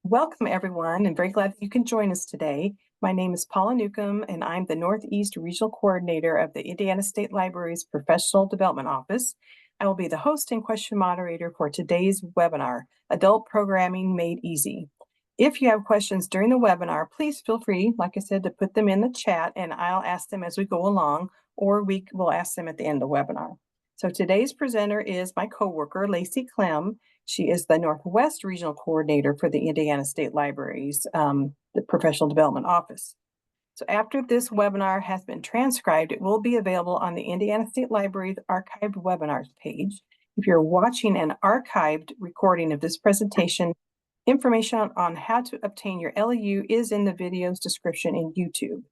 Welcome, everyone, and very glad that you can join us today. My name is Paula Newcomb, and I'm the Northeast Regional Coordinator of the Indiana State Library's Professional Development Office. I will be the host and question moderator for today's webinar, Adult Programming Made Easy. If you have questions during the webinar, please feel free, like I said, to put them in the chat, and I'll ask them as we go along, or we will ask them at the end of the webinar. So today's presenter is my coworker, Lacey Klemm. She is the Northwest Regional Coordinator for the Indiana State Library's the Professional Development Office. So after this webinar has been transcribed, it will be available on the Indiana State Library's archived webinars page. If you're watching an archived recording of this presentation, information on how to obtain your LEU is in the video's description in YouTube.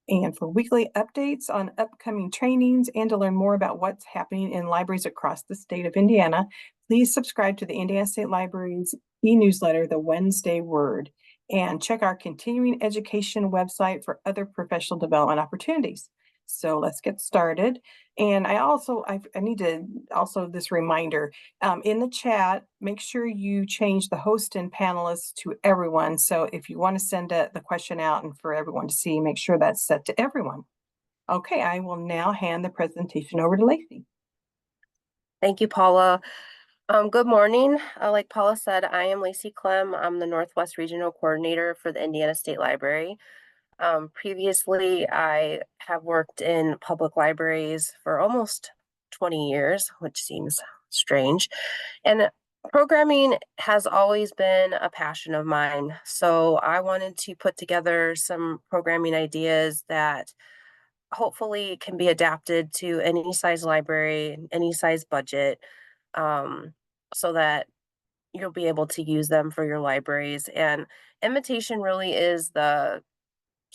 And for weekly updates on upcoming trainings and to learn more about what's happening in libraries across the state of Indiana, please subscribe to the Indiana State Library's e-newsletter, The Wednesday Word, and check our continuing education website for other professional development opportunities. So let's get started. And I need to also this reminder in the chat, make sure you change the host and panelists to everyone. So if you want to send the question out and for everyone to see, make sure that's set to everyone. Okay, I will now hand the presentation over to Lacey. Thank you, Paula. Good morning. Like Paula said, I am Lacey Klemm. I'm the Northwest Regional Coordinator for the Indiana State Library. Previously, I have worked in public libraries for almost 20 years, which seems strange. And programming has always been a passion of mine. So I wanted to put together some programming ideas that hopefully can be adapted to any size library, any size budget, so that you'll be able to use them for your libraries. And imitation really is the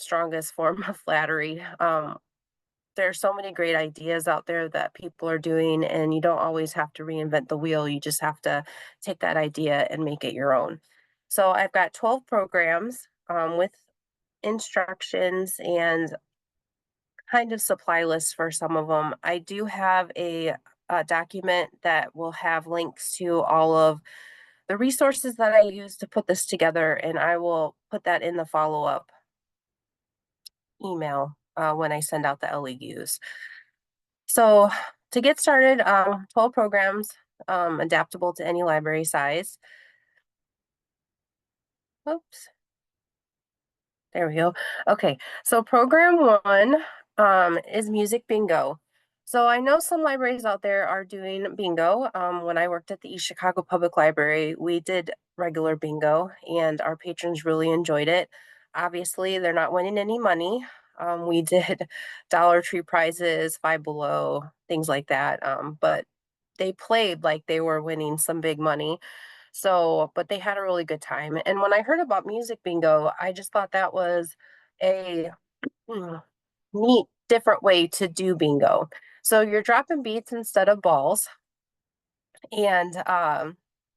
strongest form of flattery. There are so many great ideas out there that people are doing, and you don't always have to reinvent the wheel. You just have to take that idea and make it your own. So I've got 12 programs with instructions and kind of supply lists for some of them. I do have a document that will have links to all of the resources that I use to put this together, and I will put that in the follow-up email when I send out the LEUs. So to get started, 12 programs, adaptable to any library size. Oops. There we go. Okay, so program one is music bingo. So I know some libraries out there are doing bingo. When I worked at the East Chicago Public Library, we did regular bingo, and our patrons really enjoyed it. Obviously, they're not winning any money. We did Dollar Tree prizes, Five Below, things like that. But they played like they were winning some big money. So, but they had a really good time. And when I heard about music bingo, I just thought that was a neat, different way to do bingo. So you're dropping beats instead of balls. And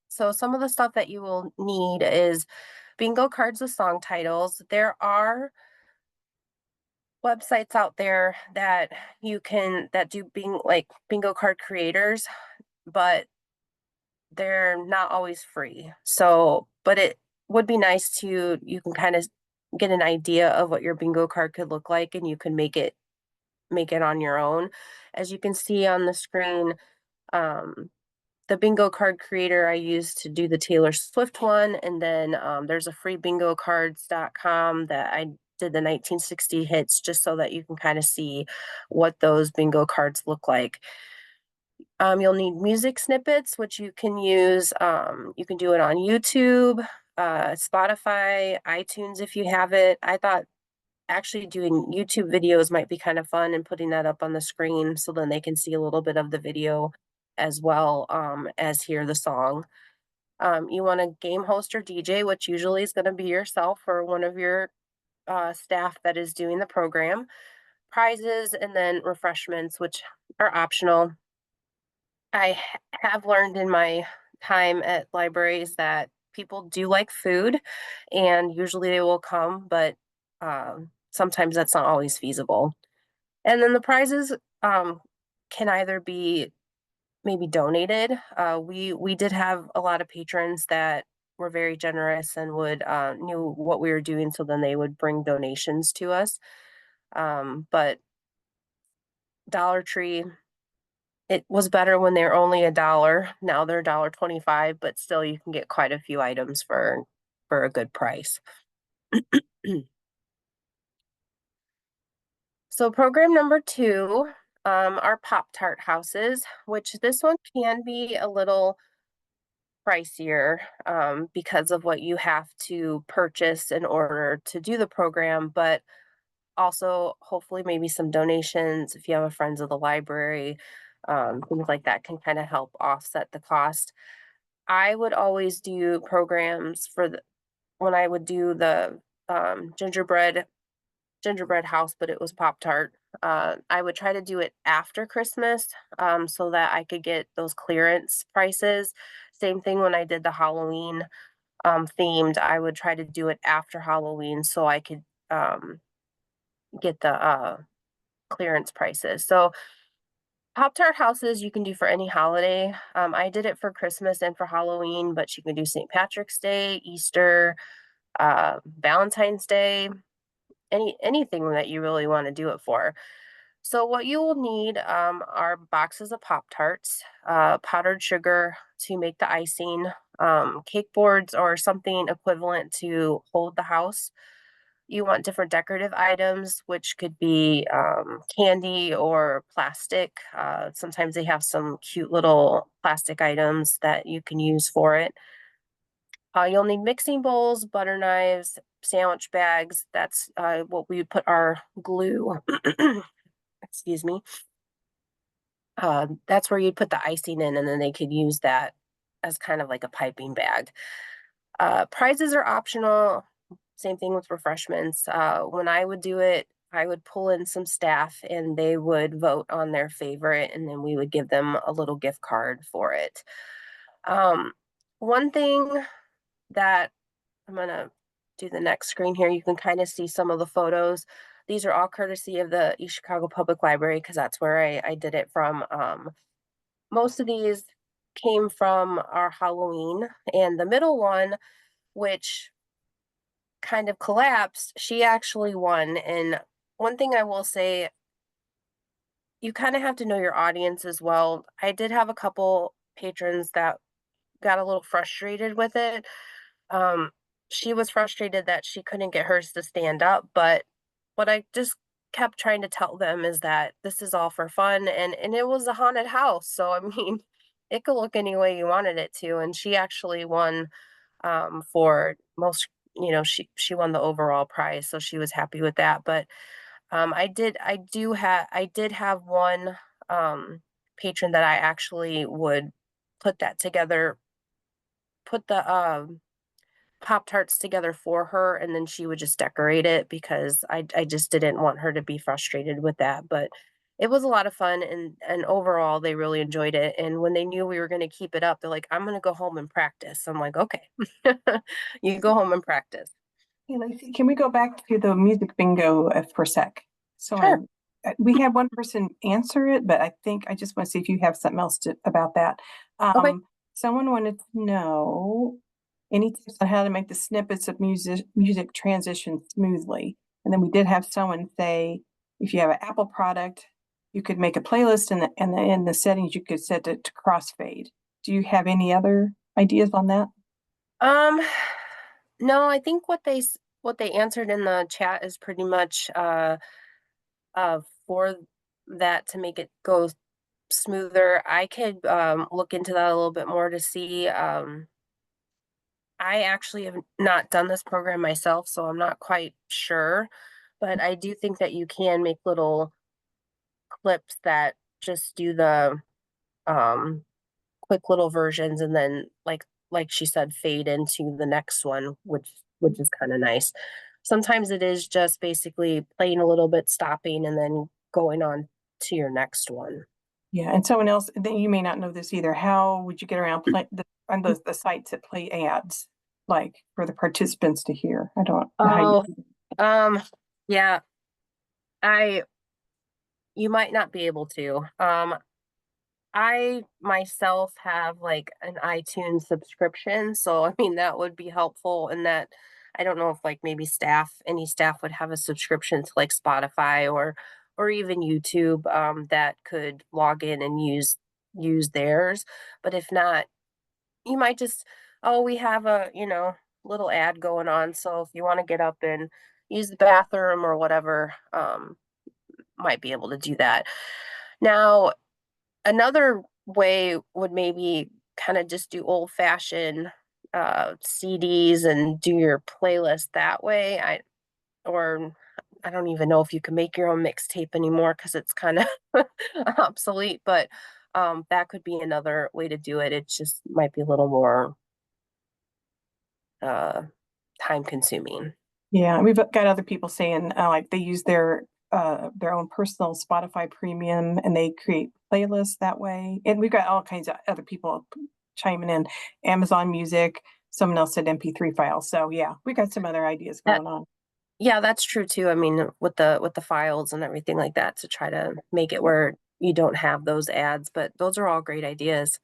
so some of the stuff that you will need is bingo cards with song titles. There are websites out there that do bingo card creators, but they're not always free. So, but it would be nice you can kind of get an idea of what your bingo card could look like, and you can make it on your own. As you can see on the screen, the bingo card creator I used to do the Taylor Swift one, and then there's a free bingocards.com that I did the 1960 hits, just so that you can kind of see what those bingo cards look like. You'll need music snippets, which you can use. You can do it on YouTube, Spotify, iTunes if you have it. I thought actually doing YouTube videos might be kind of fun, and putting that up on the screen so then they can see a little bit of the video as well as hear the song. You want a game host or DJ, which usually is going to be yourself or one of your staff that is doing the program. Prizes, and then refreshments, which are optional. I have learned in my time at libraries that people do like food, and usually they will come, but sometimes that's not always feasible. And then the prizes can either be maybe donated. We did have a lot of patrons that were very generous and would knew what we were doing, so then they would bring donations to us. But Dollar Tree, it was better when they were only a dollar. Now they're $1.25, but still you can get quite a few items for a good price. So program number two are Pop-tart houses, which this one can be a little pricier because of what you have to purchase in order to do the program, but also hopefully maybe some donations if you have a friends of the library, things like that can kind of help offset the cost. I would always do programs for the when I would do the gingerbread house, but it was Pop Tart. I would try to do it after Christmas, so that I could get those clearance prices. Same thing when I did the Halloween themed. I would try to do it after Halloween so I could get the clearance prices. So Pop Tart houses you can do for any holiday. I did it for Christmas and for Halloween, but you can do St. Patrick's Day, Easter, Valentine's Day, anything that you really want to do it for. So what you will need are boxes of Pop Tarts, powdered sugar to make the icing, cake boards or something equivalent to hold the house. You want different decorative items, which could be candy or plastic. Sometimes they have some cute little plastic items that you can use for it. You'll need mixing bowls, butter knives, sandwich bags. That's what we would put our glue. Excuse me. That's where you'd put the icing in, and then they could use that as kind of like a piping bag. Prizes are optional. Same thing with refreshments. When I would do it, I would pull in some staff and they would vote on their favorite, and then we would give them a little gift card for it. Um, One thing that I'm going to do the next screen here, you can kind of see some of the photos. These are all courtesy of the East Chicago Public Library because that's where I did it from. Most of these came from our Halloween, and the middle one, which kind of collapsed, she actually won. And one thing I will say, you kind of have to know your audience as well. I did have a couple patrons that got a little frustrated with it. Um, she was frustrated that she couldn't get hers to stand up, but what I just kept trying to tell them is that this is all for fun, and it was a haunted house. So I mean, it could look any way you wanted it to. And she actually won for most, she won the overall prize, so she was happy with that. But I did have one patron that I actually would put that together, put the Pop Tarts together for her, and then she would just decorate it because I just didn't want her to be frustrated with that. But it was a lot of fun, and overall they really enjoyed it. And when they knew we were going to keep it up, they're like, "I'm going to go home and practice." I'm like, "Okay, you go home and practice." Hey, Lacey, can we go back to the music bingo for a sec? So Sure. we had one person answer it, but I think I just want to see if you have something else about that. Okay. Someone wanted to know any tips on how to make the snippets of music transition smoothly. And then we did have someone say, if you have an Apple product, you could make a playlist, and in the settings you could set it to crossfade. Do you have any other ideas on that? Um, no, I think what they answered in the chat is pretty much for that to make it go smoother. I could look into that a little bit more to see. I actually have not done this program myself, so I'm not quite sure. But I do think that you can make little clips that just do the um, quick little versions, and then like she said, fade into the next one, which is kind of nice. Sometimes it is just basically playing a little bit, stopping, and then going on to your next one. Yeah, and someone else, then you may not know this either. How would you get around on the sites that play ads, like for the participants to hear? I don't know how you. Oh, um, yeah, I you might not be able to. I myself have like an iTunes subscription, so I mean that would be helpful in that I don't know if like maybe any staff would have a subscription to like Spotify or even YouTube that could log in and use theirs. But if not, you might just, oh, we have a, little ad going on. So if you want to get up and use the bathroom or whatever, might be able to do that. Now, another way would maybe kind of just do old fashioned CDs and do your playlist that way. Or I don't even know if you can make your own mixtape anymore because it's kind of obsolete, but that could be another way to do it. It just might be a little more uh, time consuming. Yeah, we've got other people saying like they use their own personal Spotify premium and they create playlists that way. And we've got all kinds of other people chiming in. Amazon Music, someone else said MP3 files. So yeah, we got some other ideas That going on. Yeah, that's true too. I mean, with the files and everything like that to try to make it where you don't have those ads, but those are all great ideas.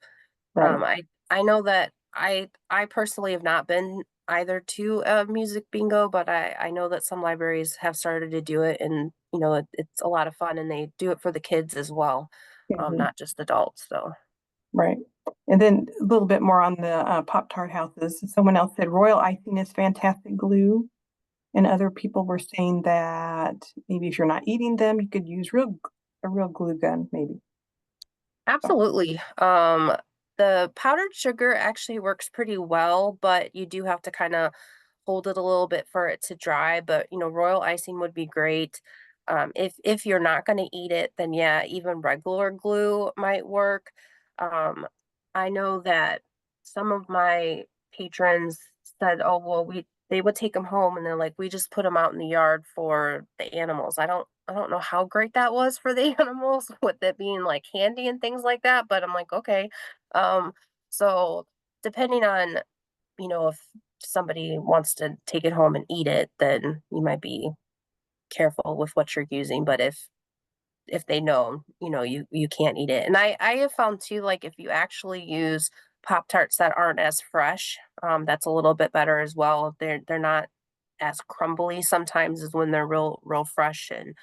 Right. I know that I personally have not been either to a music bingo, but I know that some libraries have started to do it, and it's a lot of fun, and they do it for the kids as well, Mhm. not just adults. So Right. And then a little bit more on the Pop-tart houses. Someone else said royal icing is fantastic glue. And other people were saying that maybe if you're not eating them, you could use a real glue gun, maybe. So, absolutely. The powdered sugar actually works pretty well, but you do have to kind of hold it a little bit for it to dry. But royal icing would be great. If you're not going to eat it, then yeah, even regular glue might work. Um, I know that some of my patrons said, "Oh, well, they would take them home and they're like, we just put them out in the yard for the animals." I don't know how great that was for the animals with it being like candy and things like that, but I'm like, okay. Um, so depending on, if somebody wants to take it home and eat it, then you might be careful with what you're using. But if they know, you can't eat it. And I have found too, like if you actually use Pop Tarts that aren't as fresh, that's a little bit better as well. They're not as crumbly sometimes as when they're real fresh, and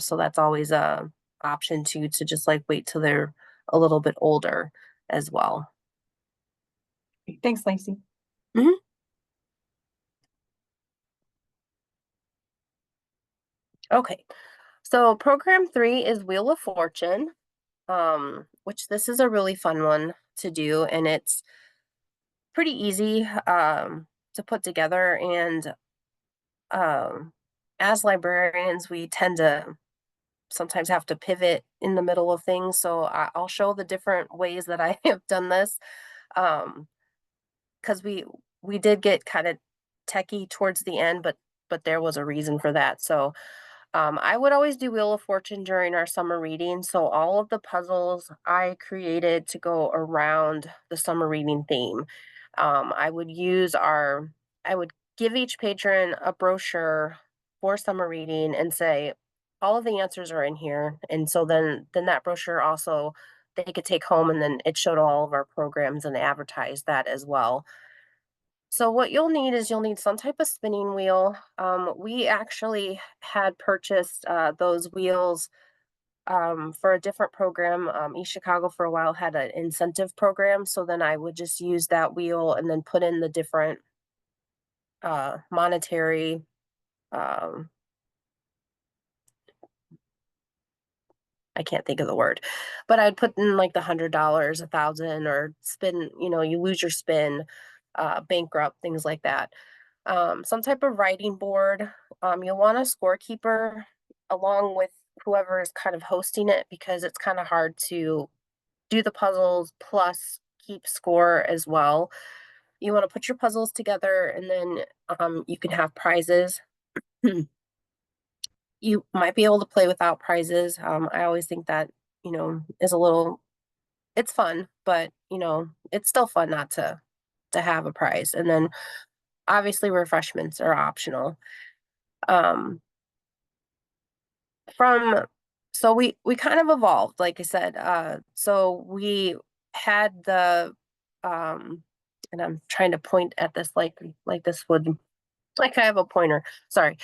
so that's always a option too, to just like wait till they're a little bit older as well. thanks, Lacey. Mhm. Okay, so program 3 is Wheel of Fortune, which this is a really fun one to do, and it's pretty easy to put together. And um, as librarians, we tend to sometimes have to pivot in the middle of things. So I'll show the different ways that I have done this. Um, because we did get kind of techie towards the end, but there was a reason for that. So I would always do Wheel of Fortune during our summer reading. So all of the puzzles I created to go around the summer reading theme. I would I would give each patron a brochure for summer reading and say, all of the answers are in here. And so then that brochure also they could take home, and then it showed all of our programs and advertised that as well. So what you'll need is you'll need some type of spinning wheel. We actually had purchased those wheels for a different program. East Chicago for a while had an incentive program, so then I would just use that wheel and then put in the different monetary. Um, I can't think of the word, but I'd put in like the $100, 1,000, or spin. You lose your spin, bankrupt, things like that. Some type of writing board. You'll want a scorekeeper along with whoever is kind of hosting it, because it's kind of hard to do the puzzles plus keep score as well. You want to put your puzzles together, and then you can have prizes. You might be able to play without prizes. I always think that, is a little, it's fun, but it's still fun not to have a prize. And then obviously refreshments are optional. Um, from So we kind of evolved, like I said. So we had the and I'm trying to point at this like this would like I have a pointer. Sorry.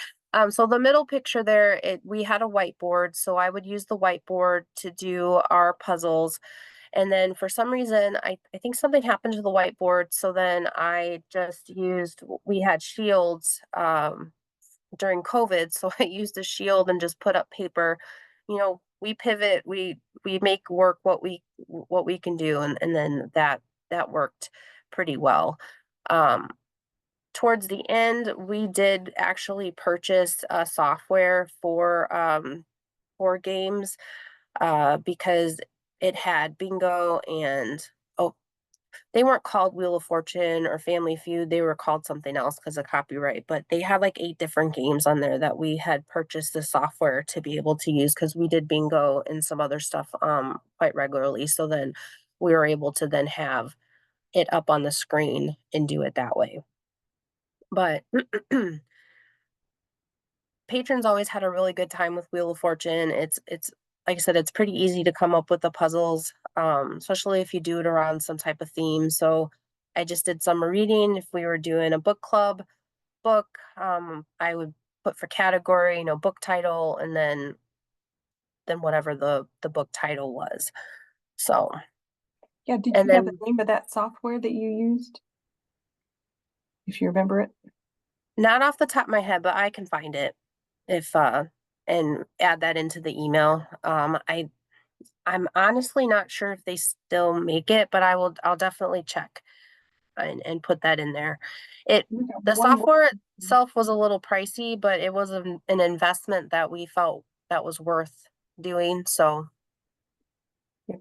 So the middle picture there, we had a whiteboard. So I would use the whiteboard to do our puzzles. And then for some reason, I think something happened to the whiteboard. So then I just we had shields during COVID. So I used a shield and just put up paper. We pivot, we make work what we can do. And then that worked pretty well. Um, Towards the end, we did actually purchase software for games because it had bingo and oh, they weren't called Wheel of Fortune or Family Feud. They were called something else because of copyright. But they had like 8 different games on there that we had purchased the software to be able to use because we did bingo and some other stuff quite regularly. So then we were able to then have it up on the screen and do it that way. But patrons always had a really good time with Wheel of Fortune. It's like I said, it's pretty easy to come up with the puzzles, especially if you do it around some type of theme. So I just did summer reading. If we were doing a book club book, I would put for category, book title, and then whatever the book title was. So Yeah, did and you have the then name of that software that you used, if you remember it? not off the top of my head, but I can find it if and add that into the email. I'm honestly not sure if they still make it, but I'll definitely check and put that in there. It We got the one more. software itself was a little pricey, but it was an investment that we felt that was worth doing. So Yeah,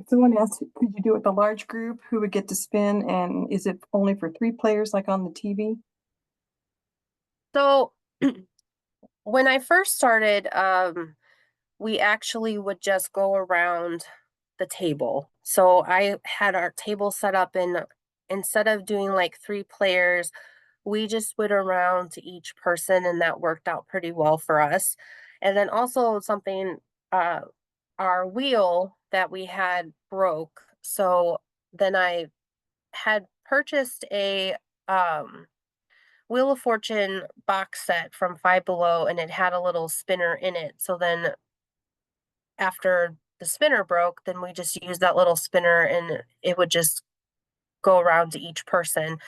someone asked, could you do it with a large group? Who would get to spin? And is it only for 3 players like on the TV? so when I first started, we actually would just go around the table. So I had our table set up and instead of doing like 3 players, we just went around to each person and that worked out pretty well for us. And then also something uh our wheel that we had broke. So then I had purchased a Wheel of Fortune box set from Five Below and it had a little spinner in it. So then after the spinner broke, then we just used that little spinner and it would just go around to each person.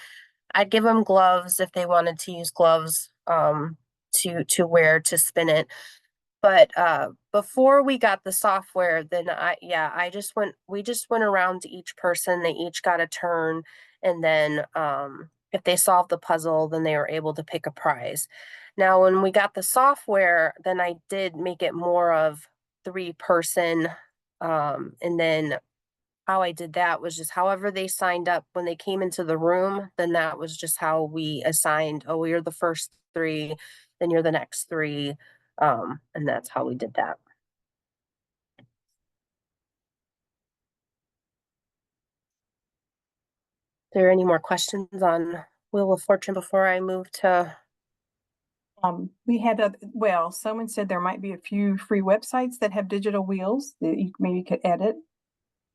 I'd give them gloves if they wanted to use gloves to wear to spin it. But before we got the software, then I just went we just went around to each person. They each got a turn and then if they solved the puzzle, then they were able to pick a prize. Now, when we got the software, then I did make it more of 3 person and then how I did that was just however they signed up when they came into the room, then that was just how we assigned, oh, you're the first 3, then you're the next 3. And that's how we did that. There any more questions on Wheel of Fortune before I move to We had well, someone said there might be a few free websites that have digital wheels that you maybe could edit.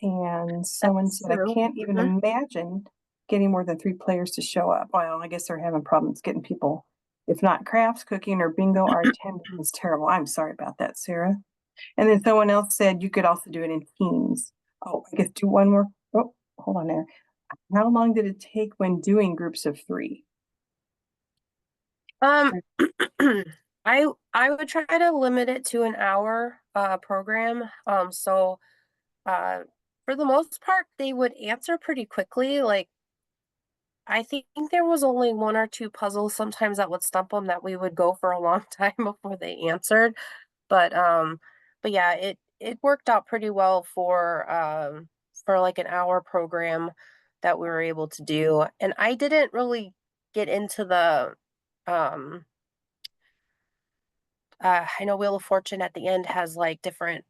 And someone that's said, I true. can't even imagine getting more than 3 players to show up. Well, I guess they're having problems getting people. If not crafts, cooking, or bingo, our attendance is terrible. I'm sorry about that, Sarah. And then someone else said you could also do it in teams. Oh, I guess do one more. Oh, hold on there. How long did it take when doing groups of 3? Um, I would try to limit it to an hour program. So uh for the most part they would answer pretty quickly. Like I think there was only 1 or 2 puzzles sometimes that would stump them that we would go for a long time before they answered. But yeah, it worked out pretty well for like an hour program that we were able to do. And I didn't really get into the um I know Wheel of Fortune at the end has like different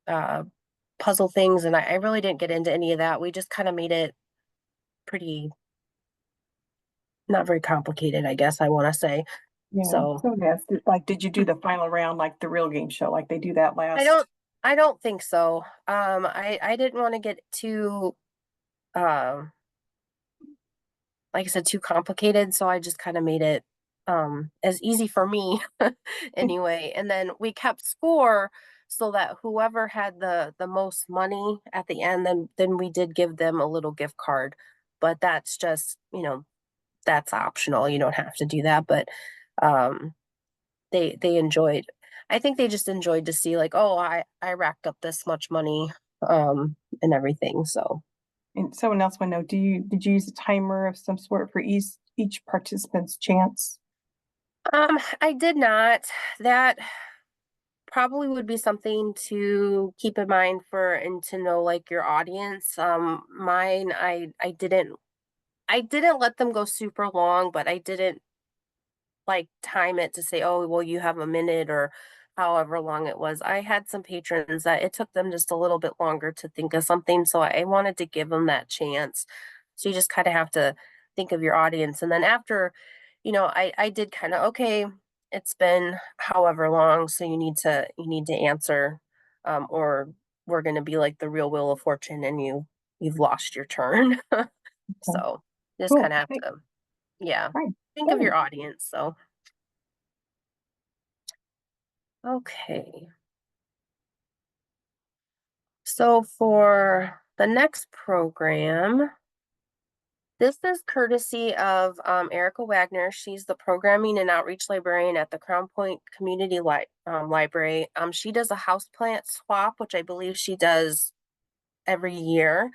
uh puzzle things and I really didn't get into any of that. We just kind of made it pretty not very complicated, I guess I want to say. Yeah. So So yes, like, did you do the final round like the real game show? Like they do that I last? don't I don't think so. I didn't want to get too um like I said, too complicated. So I just kind of made it as easy for me anyway. And then we kept score so that whoever had the most money at the end, then we did give them a little gift card. But that's just, that's optional. You don't have to do that. But um they enjoyed, I think they just enjoyed to see like, oh, I racked up this much money and everything. So And someone else want to know, did you use a timer of some sort for each participant's chance? I did not. That probably would be something to keep in mind for and to know like your audience. Mine, I didn't let them go super long, but I didn't like time it to say, oh, well, you have a minute or however long it was. I had some patrons that it took them just a little bit longer to think of something. So I wanted to give them that chance. So you just kind of have to think of your audience. And then after, I did kind of, okay, it's been however long. So you need to answer, or we're going to be like the real Wheel of Fortune and you've lost your turn. Okay. So just Cool. kind of have Okay. to, yeah, All right. think of Good. your audience. So, okay. So for the next program, this is courtesy of Erica Wagner. She's the programming and outreach librarian at the Crown Point Community Library. She does a houseplant swap, which I believe she does every year.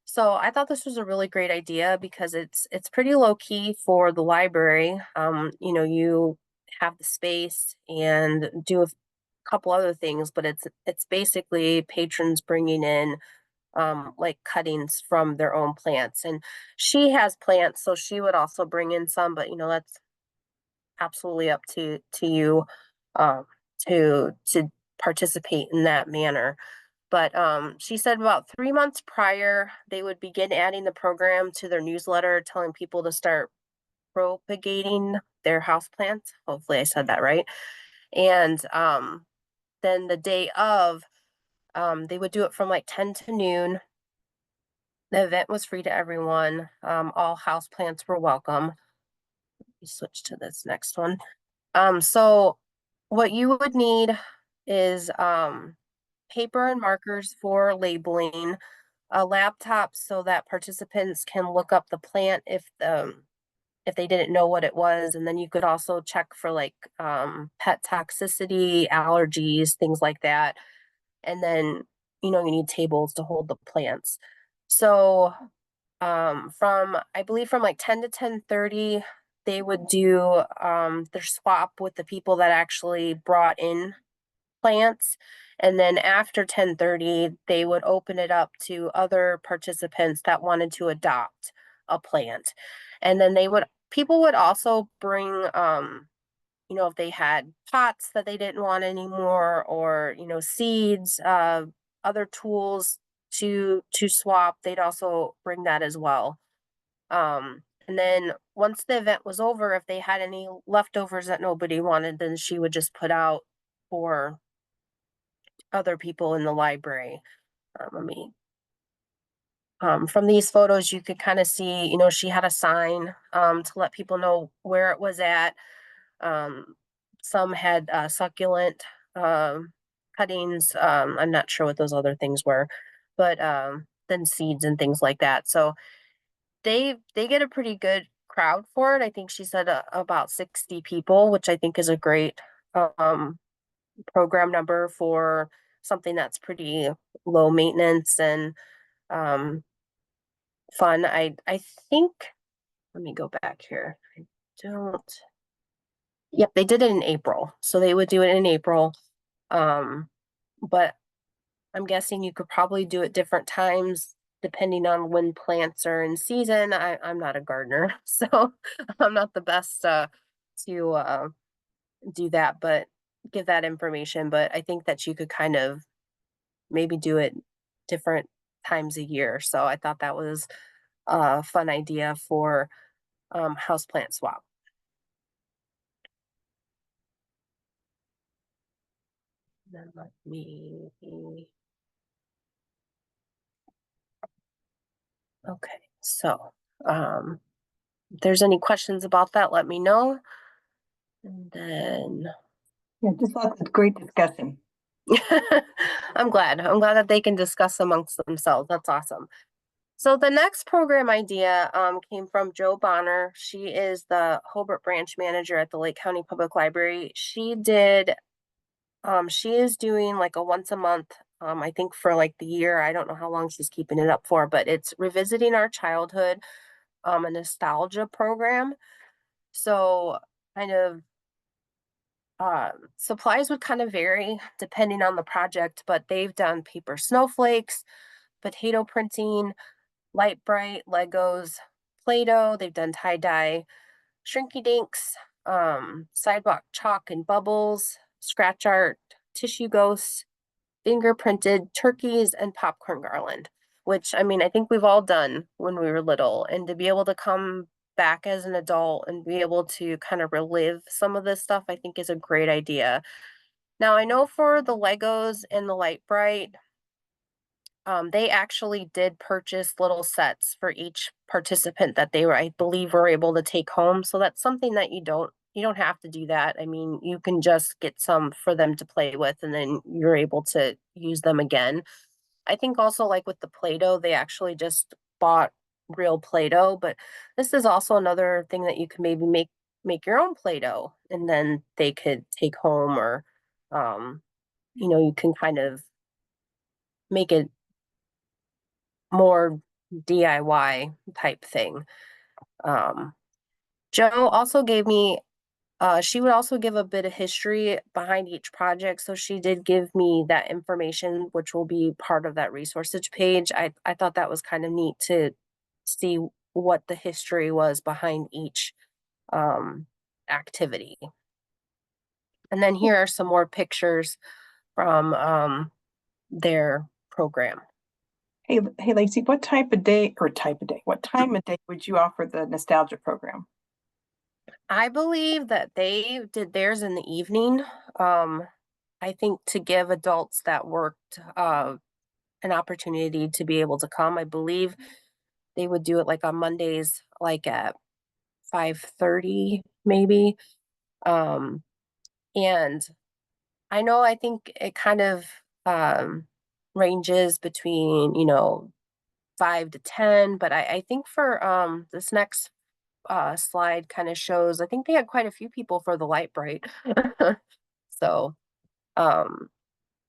So I thought this was a really great idea because it's pretty low key for the library. You have the space and do a couple other things, but it's basically patrons bringing in like cuttings from their own plants. And she has plants, so she would also bring in some, but that's absolutely up to you um to participate in that manner. But she said about 3 months prior, they would begin adding the program to their newsletter, telling people to start propagating their houseplants. Hopefully, I said that right. And then the day of, they would do it from like 10 to noon. The event was free to everyone. All houseplants were welcome. We switch to this next one. So what you would need is paper and markers for labeling, a laptop so that participants can look up the plant if they didn't know what it was, and then you could also check for like pet toxicity, allergies, things like that. And then you need tables to hold the plants. So from I believe from like 10 to 10:30 they would do their swap with the people that actually brought in plants, and then after 10:30 they would open it up to other participants that wanted to adopt a plant. And then people would also bring if they had pots that they didn't want anymore, or seeds, other tools to swap, they'd also bring that as well. And then once the event was over, if they had any leftovers that nobody wanted, then she would just put out for other people in the library. Let me from these photos you could kind of see, she had a sign to let people know where it was at. um, some had succulent um, cuttings. I'm not sure what those other things were, but then seeds and things like that. So they get a pretty good crowd for it. I think she said about 60 people, which I think is a great um, program number for something that's pretty low maintenance and um, fun. I think, let me go back here. I don't. Yep, they did it in April. So they would do it in April. Um, but I'm guessing you could probably do it different times depending on when plants are in season. I'm not a gardener, so I'm not the best to do that, but give that information. But I think that you could kind of maybe do it different times a year. So I thought that was a fun idea for houseplant swap. then let me, okay, so, if there's any questions about that, let me know. And then Yeah, just lots of great discussion. I'm glad. I'm glad that they can discuss amongst themselves. That's awesome. So the next program idea came from Joe Bonner. She is the Hobart branch manager at the Lake County Public Library. She is doing like a once a month, I think for like the year. I don't know how long she's keeping it up for, but it's revisiting our childhood, a nostalgia program. So kind of supplies would kind of vary depending on the project, but they've done paper snowflakes, potato printing, light bright Legos, Play-Doh. They've done tie-dye, shrinky dinks, sidewalk chalk and bubbles, scratch art, tissue ghosts, fingerprinted turkeys, and popcorn garland, which I mean, I think we've all done when we were little. And to be able to come back as an adult and be able to kind of relive some of this stuff, I think is a great idea. Now, I know for the Legos and the Light Bright, they actually did purchase little sets for each participant that they were, I believe, were able to take home. So that's something that you don't have to do that. I mean, you can just get some for them to play with, and then you're able to use them again. I think also like with the Play-Doh, they actually just bought real Play-Doh, but this is also another thing that you can maybe make your own Play-Doh, and then they could take home, or um, you can kind of make it more DIY type thing. Um, Joe also gave me she would also give a bit of history behind each project. So she did give me that information, which will be part of that resources page. I thought that was kind of neat to see what the history was behind each um, activity. And then here are some more pictures from their program. Hey, Lacey, what what time of day would you offer the nostalgia program? I believe that they did theirs in the evening. Um, I think to give adults that worked an opportunity to be able to come. I believe they would do it like on Mondays, like at 5:30 maybe. Um, and I think it kind of ranges between, 5 to 10, but I think for this next slide kind of shows, I think they had quite a few people for the light bright. So um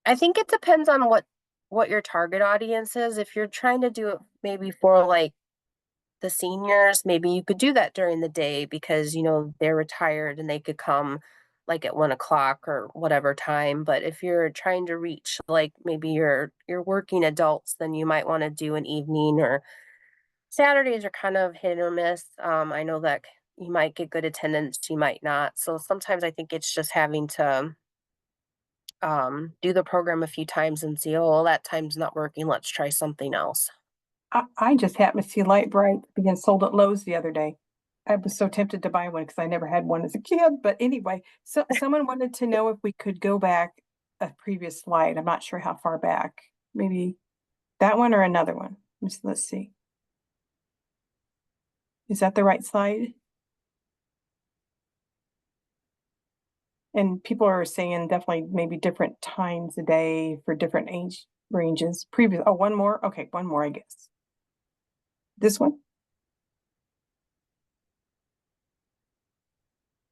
I think it depends on what your target audience is. If you're trying to do it maybe for like the seniors, maybe you could do that during the day because they're retired and they could come like at 1 o'clock or whatever time. But if you're trying to reach like maybe your working adults, then you might want to do an evening, or Saturdays are kind of hit or miss. I know that you might get good attendance, you might not. So sometimes I think it's just having to do the program a few times and see, oh, well, that time's not working. Let's try something else. I just happened to see Light Bright being sold at Lowe's the other day. I was so tempted to buy one because I never had one as a kid. But anyway, so someone wanted to know if we could go back a previous slide. I'm not sure how far back. Maybe that one or another one. Let's see. Is that the right slide? And people are saying definitely maybe different times a day for different age ranges. One more. Okay, one more, I guess. This one?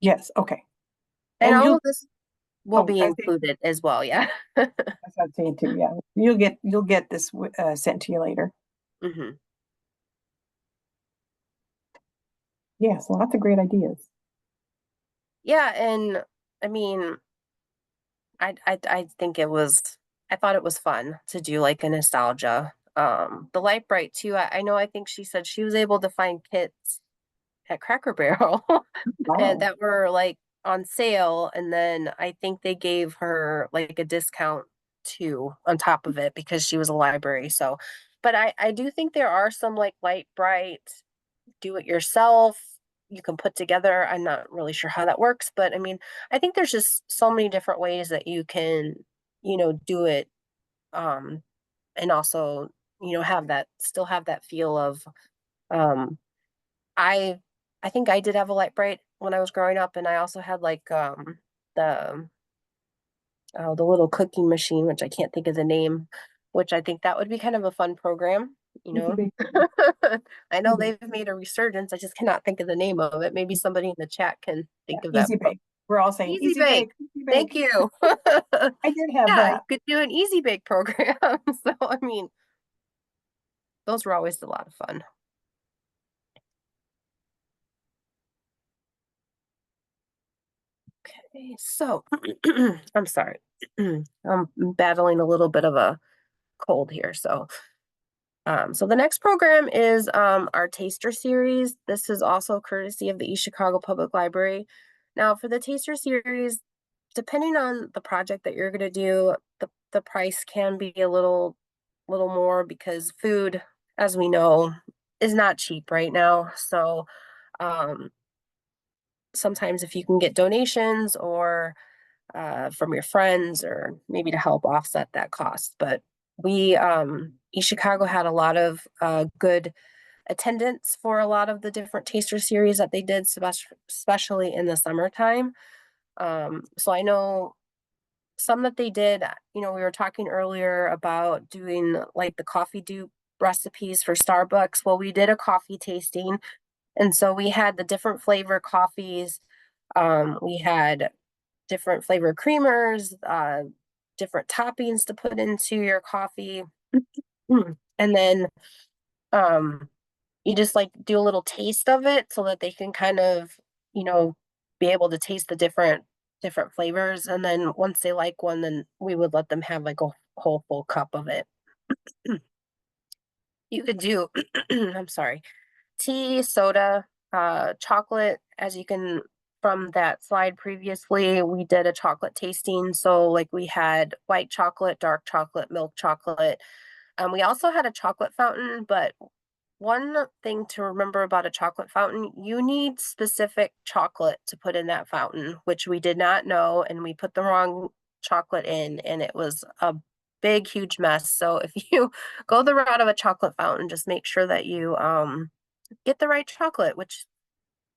Yes, okay. And And all you'll of this will be I think included as well. Yeah. that's what I'm saying too. Yeah, you'll get this sent to you later. hmm Yes, lots of great ideas. Yeah. And I mean, I think I thought it was fun to do like a nostalgia. The Light Bright too. I know, I think she said she was able to find kits at Cracker Barrel and Wow. that were like on sale. And then I think they gave her like a discount too on top of it because she was a library. So, but I do think there are some like Light Bright, do it yourself. You can put together. I'm not really sure how that works, but I mean, I think there's just so many different ways that you can do it, and also, still have that feel of, um, I, I think I did have a light bright when I was growing up, and I also had like, the, the little cooking machine, which I can't think of the name, which I think that would be kind of a fun program, you Easy know. bake. I know they've made a resurgence. I just cannot think of the name of it. Maybe somebody in the chat can Yeah, think of that. easy bake. We're all saying Easy easy bake. bake, easy Thank bake. you. I did have Yeah, you that. could do an easy bake program. So, I mean, those were always a lot of fun. Okay, so I'm sorry. I'm battling a little bit of a cold here. So the next program is our taster series. This is also courtesy of the East Chicago Public Library. Now, for the taster series, depending on the project that you're going to do, the price can be a little more because food, as we know, is not cheap right now. So um, sometimes if you can get donations or from your friends or maybe to help offset that cost. But East Chicago had a lot of good attendance for a lot of the different taster series that they did, especially in the summertime. So I know some that they did, we were talking earlier about doing like the coffee dupe recipes for Starbucks. Well, we did a coffee tasting. And so we had the different flavor coffees. We had different flavor creamers, different toppings to put into your coffee. And then um, you just like do a little taste of it so that they can kind of, you know, be able to taste the different flavors. And then once they like one, then we would let them have like a whole full cup of it. You could do, I'm sorry, tea, soda, chocolate, as you can from that slide previously, we did a chocolate tasting. So like we had white chocolate, dark chocolate, milk chocolate. We also had a chocolate fountain, but one thing to remember about a chocolate fountain, you need specific chocolate to put in that fountain, which we did not know, and we put the wrong chocolate in, and it was a big, huge mess. So if you go the route of a chocolate fountain, just make sure that you get the right chocolate, which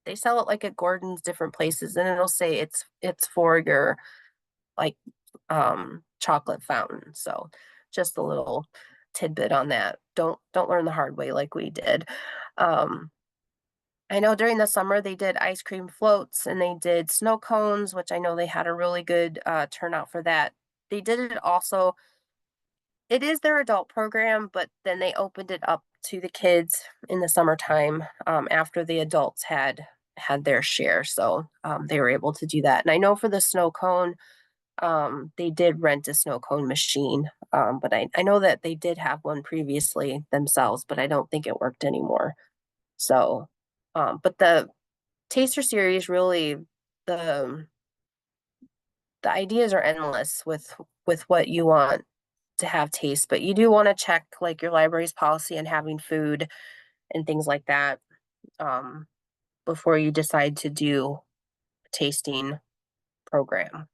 they sell it like at Gordon's different places, and it'll say it's for your like chocolate fountain. So just a little tidbit on that. Don't learn the hard way like we did. Um I know during the summer they did ice cream floats and they did snow cones, which I know they had a really good turnout for that. They did it also, it is their adult program, but then they opened it up to the kids in the summertime after the adults had their share. So they were able to do that. And I know for the snow cone, they did rent a snow cone machine, but I know that they did have one previously themselves, but I don't think it worked anymore. So, but the taster series really, the the ideas are endless with what you want to have taste, but you do want to check like your library's policy and having food and things like that um, before you decide to do a tasting program.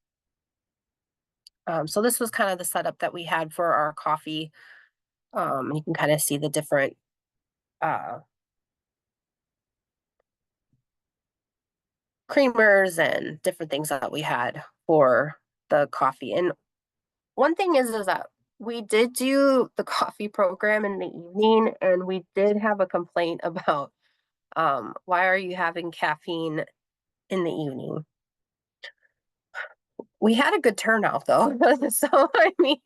So this was kind of the setup that we had for our coffee. You can kind of see the different uh, creamers and different things that we had for the coffee. And one thing is that we did do the coffee program in the evening, and we did have a complaint about why are you having caffeine in the evening? We had a good turnout though. So I mean,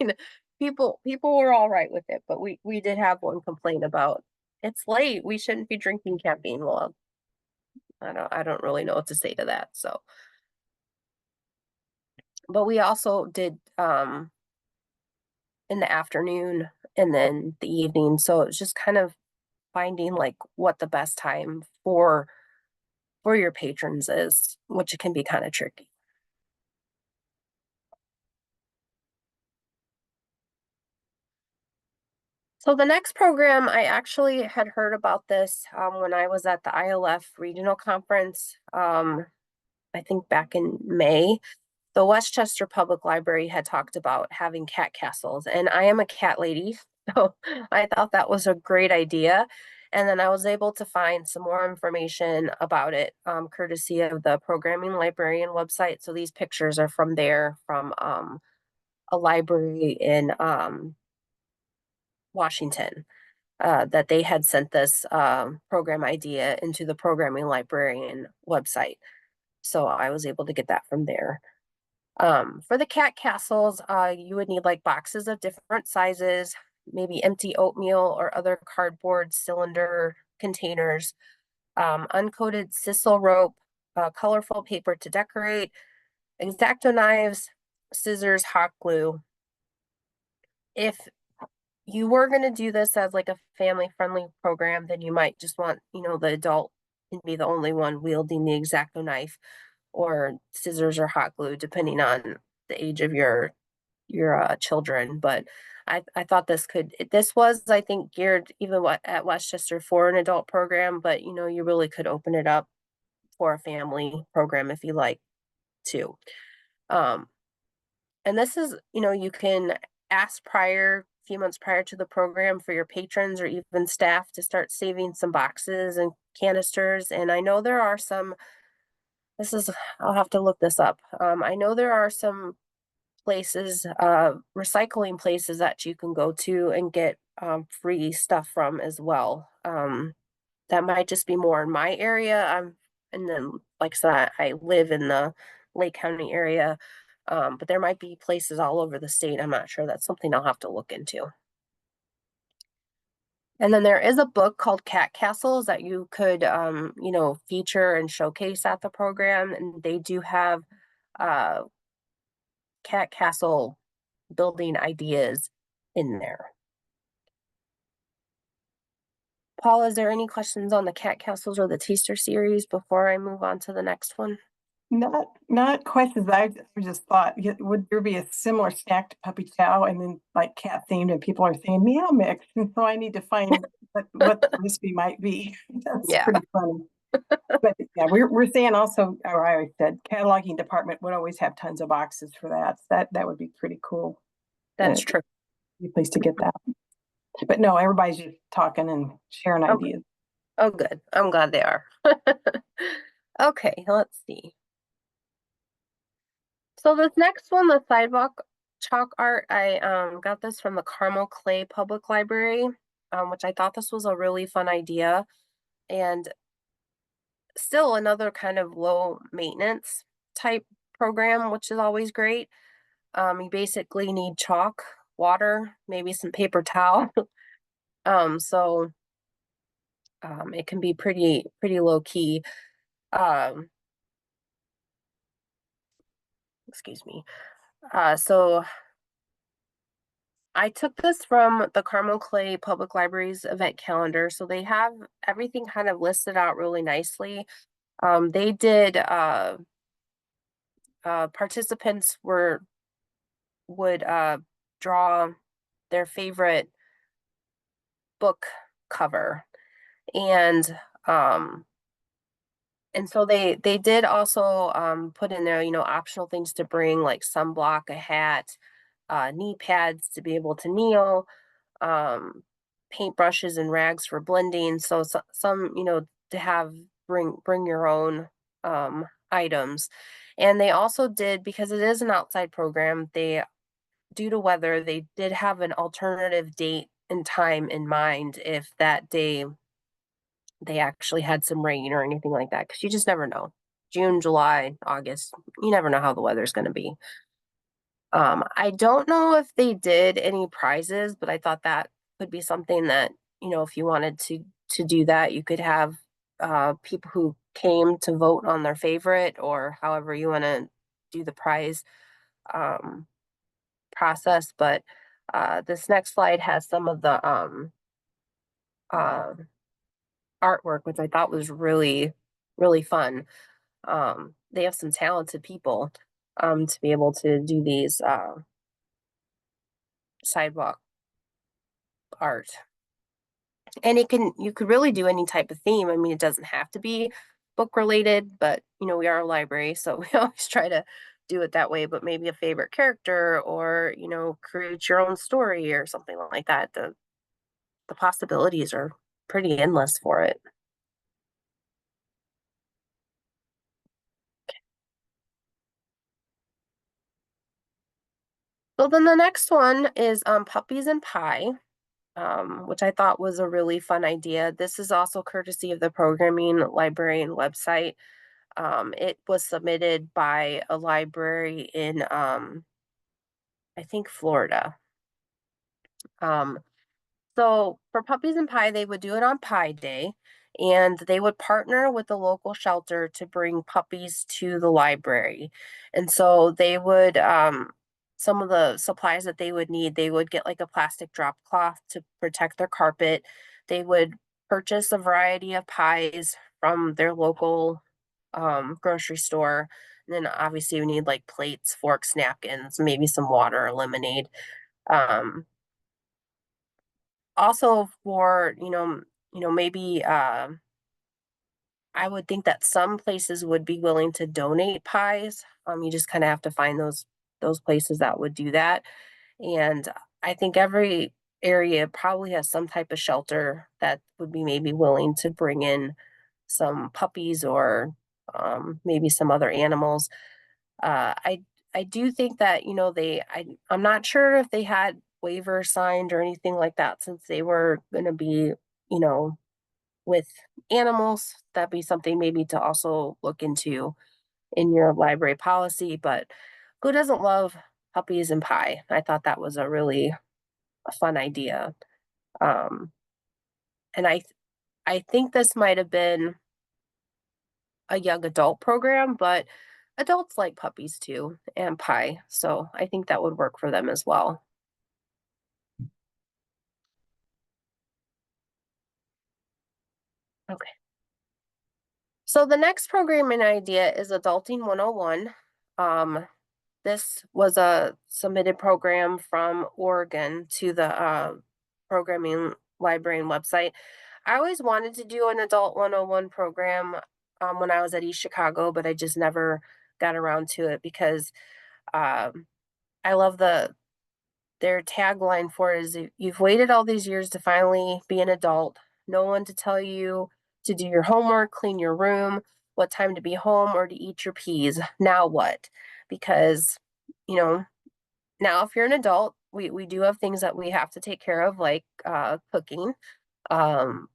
people were all right with it, but we did have one complaint about it's late. We shouldn't be drinking caffeine. Well, I don't really know what to say to that. So, but we also did in the afternoon and then the evening. So it's just kind of finding like what the best time for your patrons is, which can be kind of tricky. So the next program, I actually had heard about this when I was at the ILF regional conference, I think back in May. the Westchester Public Library had talked about having cat castles, and I am a cat lady, so I thought that was a great idea. And then I was able to find some more information about it, courtesy of the programming librarian website. So these pictures are from there, from a library in Washington, that they had sent this program idea into the programming librarian website. So I was able to get that from there. For the cat castles, you would need like boxes of different sizes, maybe empty oatmeal or other cardboard cylinder containers, uncoated sisal rope, colorful paper to decorate, X-Acto knives, scissors, hot glue. If you were going to do this as like a family friendly program, then you might just want, the adult can be the only one wielding the X-Acto knife or scissors or hot glue, depending on the age of your children. But I thought this was, I think, geared even at Westchester for an adult program, but you really could open it up for a family program if you like to. Um, and this is, you can ask few months prior to the program for your patrons or even staff to start saving some boxes and canisters. And I know there are I'll have to look this up. I know there are some places, recycling places that you can go to and get free stuff from as well. That might just be more in my area. And then, like I said, I live in the Lake County area, but there might be places all over the state. I'm not sure. That's something I'll have to look into. And then there is a book called Cat Castles that you could, feature and showcase at the program. And they do have uh, cat castle building ideas in there. Paul, is there any questions on the cat castles or the taster series before I move on to the next one? Not questions. I just thought, would there be a similar snack to puppy chow and then like cat themed and people are saying meow mix? And so I need to find what the recipe might be. That's Yeah, pretty funny. But yeah, we're saying also, or I always said, cataloging department would always have tons of boxes for that. That would be pretty cool. that's true. Be a place to get that. But no, everybody's just talking and sharing Oh, ideas. oh, good. I'm glad they are. Okay, let's see. So this next one, the sidewalk chalk art, I got this from the Carmel Clay Public Library, which I thought this was a really fun idea, and still another kind of low maintenance type program, which is always great. You basically need chalk, water, maybe some paper towel. So it can be pretty low key. Um, excuse me. So I took this from the Carmel Clay Public Library's event calendar. So they have everything kind of listed out really nicely. They did participants would draw their favorite book cover, and um so they did also put in there, optional things to bring like sunblock, a hat, knee pads to be able to kneel, um, paintbrushes and rags for blending. So, some, to have bring your own items. And they also did, because it is an outside program, they, due to weather, they did have an alternative date and time in mind if that day they actually had some rain or anything like that, because you just never know. June, July, August, you never know how the weather's going to be. I don't know if they did any prizes, but I thought that could be something that, if you wanted to do that, you could have people who came to vote on their favorite, or however you want to do the prize um, process. But this next slide has some of the uh, artwork, which I thought was really fun. They have some talented people to be able to do these sidewalk art. And you could really do any type of theme. I mean, it doesn't have to be book related, but we are a library, so we always try to do it that way, but maybe a favorite character, or, create your own story or something like that. The possibilities are pretty endless for it. So then the next one is Puppies and Pie, which I thought was a really fun idea. This is also courtesy of the programming librarian website. It was submitted by a library in, I think, Florida. Um, So for Puppies and Pie, they would do it on Pie Day, and they would partner with the local shelter to bring puppies to the library. And so they would, some of the supplies that they would need, they would get like a plastic drop cloth to protect their carpet. They would purchase a variety of pies from their local grocery store. And then obviously you need like plates, forks, napkins, maybe some water or lemonade. Um, Also for, maybe, I would think that some places would be willing to donate pies. You just kinda have to find those places that would do that, and I think every area probably has some type of shelter that would be maybe willing to bring in some puppies or, maybe some other animals. Uh, I I do think that, I'm not sure if they had waivers signed or anything like that, since they were gonna be, you know, with animals. That'd be something maybe to also look into in your library policy, but who doesn't love puppies and pie? I thought that was a fun idea. Um, and I think this might have been a young adult program, but adults like puppies too and pie. So I think that would work for them as well. Okay. So the next programming idea is Adulting 101. Um, this was a submitted program from Oregon to the programming librarian website. I always wanted to do an Adult 101 program when I was at East Chicago, but I just never got around to it because um, I love their tagline for it is, "You've waited all these years to finally be an adult. No one to tell you to do your homework, clean your room, what time to be home, or to eat your peas. Now what?" Because, you know, now if you're an adult, we do have things that we have to take care of, like cooking, um,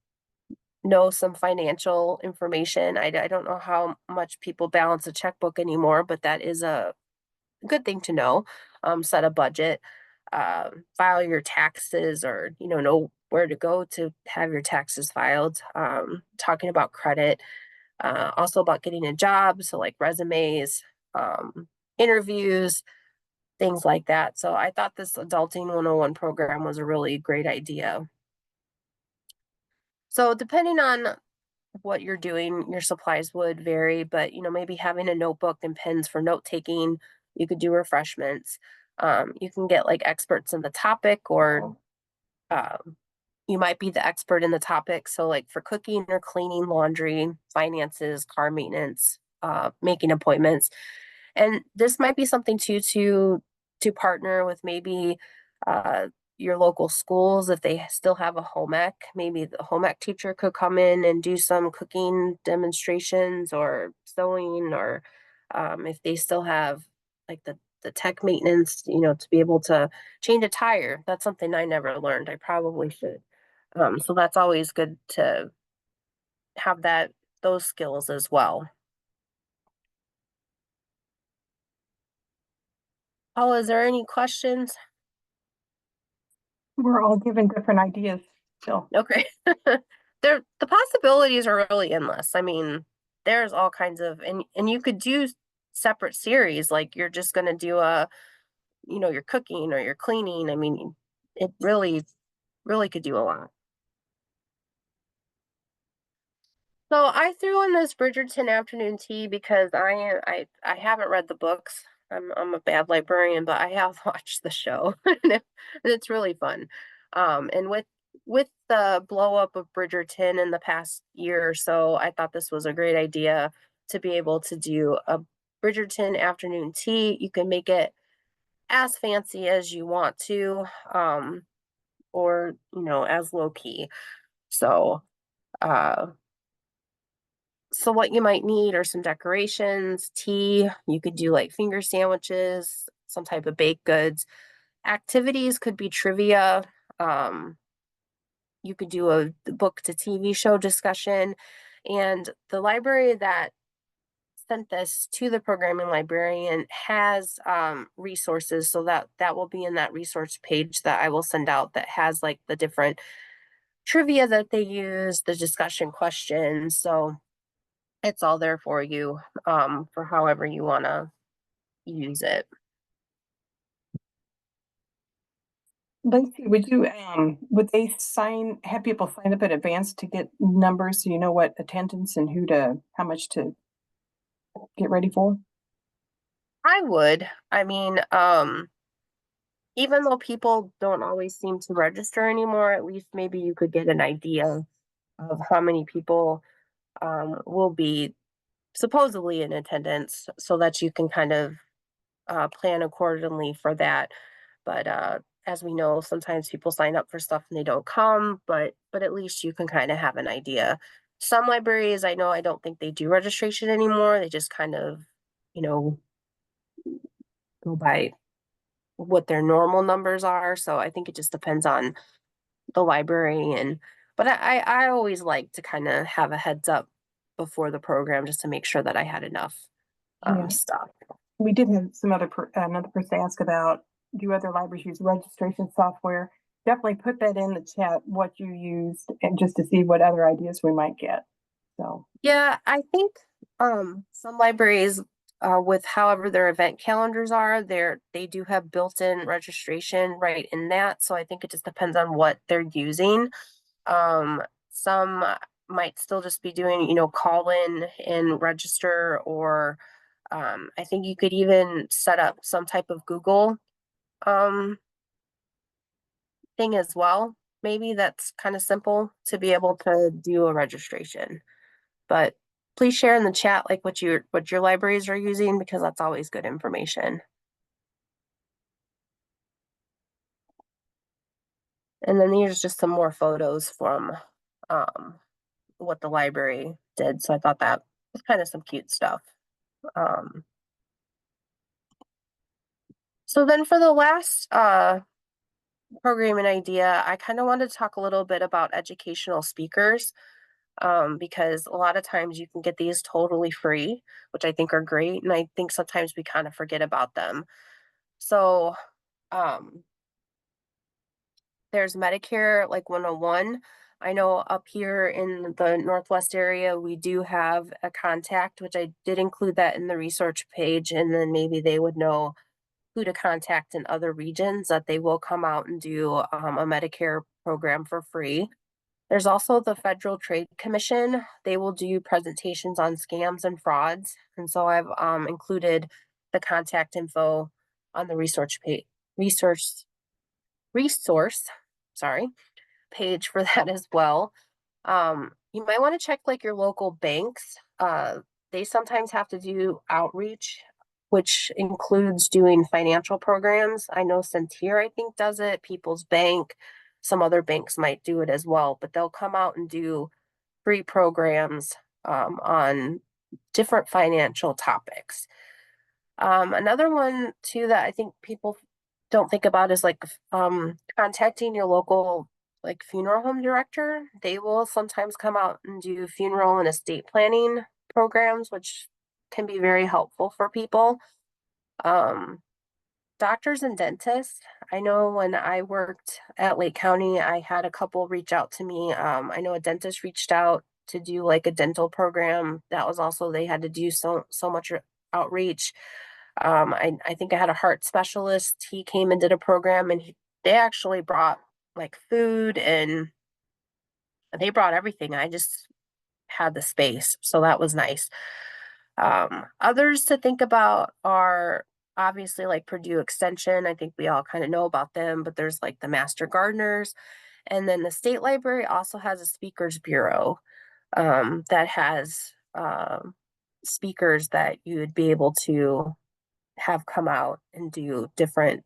know some financial information. I don't know how much people balance a checkbook anymore, but that is a good thing to know. Set a budget, file your taxes, or know where to go to have your taxes filed. Talking about credit, also about getting a job, so like resumes, interviews, things like that. So I thought this Adulting 101 program was a really great idea. So depending on what you're doing, your supplies would vary, but maybe having a notebook and pens for note taking. You could do refreshments. You can get like experts in the topic, or um, you might be the expert in the topic. So, like for cooking or cleaning, laundry, finances, car maintenance, making appointments. And this might be something too to partner with maybe uh, your local schools if they still have a home ec. Maybe the home ec teacher could come in and do some cooking demonstrations or sewing, or if they still have like the tech maintenance, to be able to change a tire. That's something I never learned. I probably should. So that's always good to have those skills as well. Paula, is there any questions? We're all given different ideas still. Okay. The possibilities are really endless. I mean, there's all kinds of, and you could do separate series, like you're just gonna do your cooking or your cleaning. I mean, it really could do a lot. So I threw in this Bridgerton afternoon tea because I haven't read the books. I'm a bad librarian, but I have watched the show, and it's really fun. And with the blow up of Bridgerton in the past year or so, I thought this was a great idea to be able to do Bridgerton afternoon tea. You can make it as fancy as you want to, or as low key. So, uh, so what you might need are some decorations, tea. You could do like finger sandwiches, some type of baked goods. Activities could be trivia. Um, you could do a book to TV show discussion. And the library that sent this to the programming librarian has resources, so that will be in that resource page that I will send out, that has like the different trivia that they use, the discussion questions. So it's all there for you, for however you want to use it. Lacey, would they have people sign up in advance to get numbers so you know what attendance and how much to get ready for? I would. I mean, even though people don't always seem to register anymore, at least maybe you could get an idea of how many people will be supposedly in attendance, so that you can kind of plan accordingly for that. But as we know, sometimes people sign up for stuff and they don't come, but at least you can kind of have an idea. Some libraries, I know, I don't think they do registration anymore. They just kind of, you know, go by what their normal numbers are. So I think it just depends on the library. And but I always like to kind of have a heads up before the program, just to make sure that I had enough Yeah, stuff. we did have another person ask about, do other libraries use registration software? Definitely put that in the chat what you used, and just to see what other ideas we might get. So Yeah, I think some libraries, with however their event calendars are, they do have built-in registration right in that. So I think it just depends on what they're using. Some might still just be doing, call in and register, or I think you could even set up some type of Google um thing as well. Maybe that's kind of simple to be able to do a registration. But please share in the chat like what your libraries are using, because that's always good information. And then here's just some more photos from um, what the library did. So I thought that was kind of some cute stuff. Um, so then for the last programming idea, I kind of wanted to talk a little bit about educational speakers, because a lot of times you can get these totally free, which I think are great. And I think sometimes we kind of forget about them. So um, there's Medicare like 101. I know up here in the Northwest area, we do have a contact, which I did include that in the research page. And then maybe they would know who to contact in other regions, that they will come out and do a Medicare program for free. There's also the Federal Trade Commission. They will do presentations on scams and frauds. And so I've included the contact info on the research resource, sorry, page for that as well. You might want to check like your local banks. They sometimes have to do outreach, which includes doing financial programs. I know Centir, I think, does it, People's Bank. Some other banks might do it as well, but they'll come out and do free programs on different financial topics. Another one too that I think people don't think about is like contacting your local like funeral home director. They will sometimes come out and do funeral and estate planning programs, which can be very helpful for people. Um, Doctors and dentists. I know when I worked at Lake County, I had a couple reach out to me. I know a dentist reached out to do like a dental program. That was also, they had to do so much outreach. I think I had a heart specialist. He came and did a program, and they actually brought like food, and they brought everything. I just had the space. So that was nice. Others to think about are obviously like Purdue Extension. I think we all kind of know about them, but there's like the Master Gardeners. And then the State Library also has a Speakers Bureau that has speakers that you would be able to have come out and do different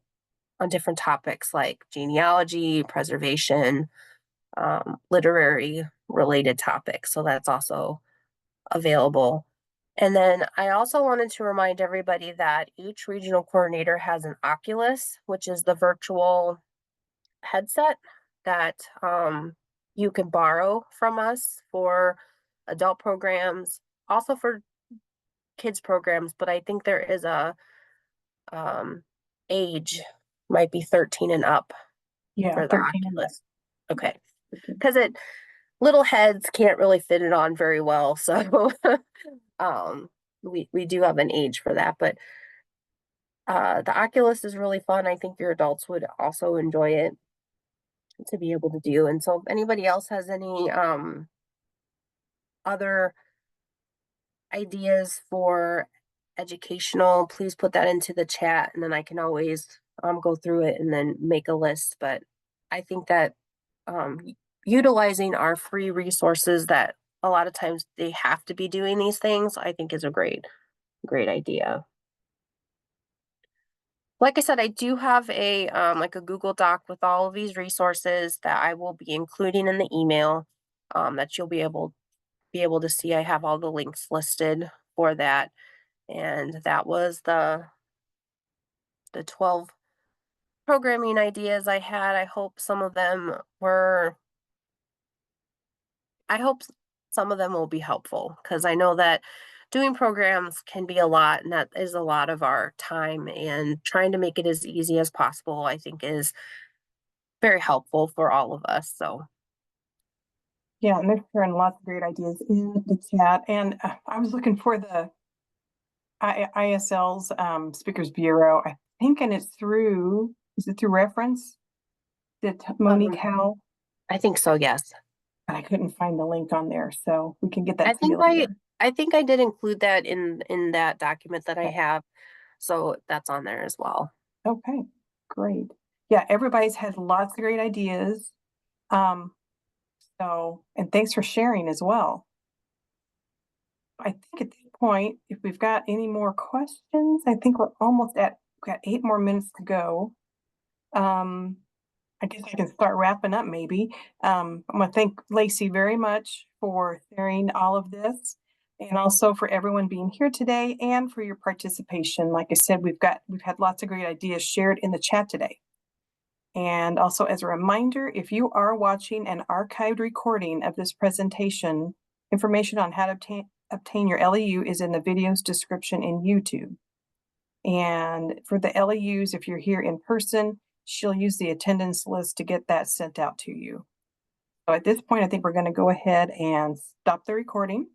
on different topics like genealogy, preservation, literary related topics. So that's also available. And then I also wanted to remind everybody that each regional coordinator has an Oculus, which is the virtual headset that you can borrow from us for adult programs, also for kids programs, but I think there is a um, age, might be 13 and up Yeah, for the 13 and up. Oculus. Okay. Okay. Because it little heads can't really fit it on very well. So um we do have an age for that. But the Oculus is really fun. I think your adults would also enjoy it to be able to do. And so if anybody else has any other ideas for educational, please put that into the chat and then I can always go through it and then make a list. But I think that um, utilizing our free resources that a lot of times they have to be doing these things, I think is a great idea. Like I said, I do have a like a Google Doc with all of these resources that I will be including in the email that you'll be able to see. I have all the links listed for that. And that was the 12 programming ideas I had. I hope some of them were I hope some of them will be helpful because I know that doing programs can be a lot and that is a lot of our time, and trying to make it as easy as possible I think is very helpful for all of us. So Yeah, and they're sharing lots of great ideas in the chat. And I was looking for the ISL's Speakers Bureau. I think, and is it through reference? Did Monique um, Howe? I think so, yes. But I couldn't find the link on there, so we can get I that to think you I later. I think I did include that in that document that I Okay, have. So that's on there as well. okay, great. Yeah, everybody's had lots of great ideas. Um, and thanks for sharing as well. I think at this point, if we've got any more questions, I think we've got 8 more minutes to go. I guess I can start wrapping up maybe. I want to thank Lacey very much for sharing all of this and also for everyone being here today and for your participation. Like I said, we've had lots of great ideas shared in the chat today. And also as a reminder, if you are watching an archived recording of this presentation, information on how to obtain your LEU is in the video's description in YouTube. And for the LEUs, if you're here in person, she'll use the attendance list to get that sent out to you. So at this point, I think we're going to go ahead and stop the recording.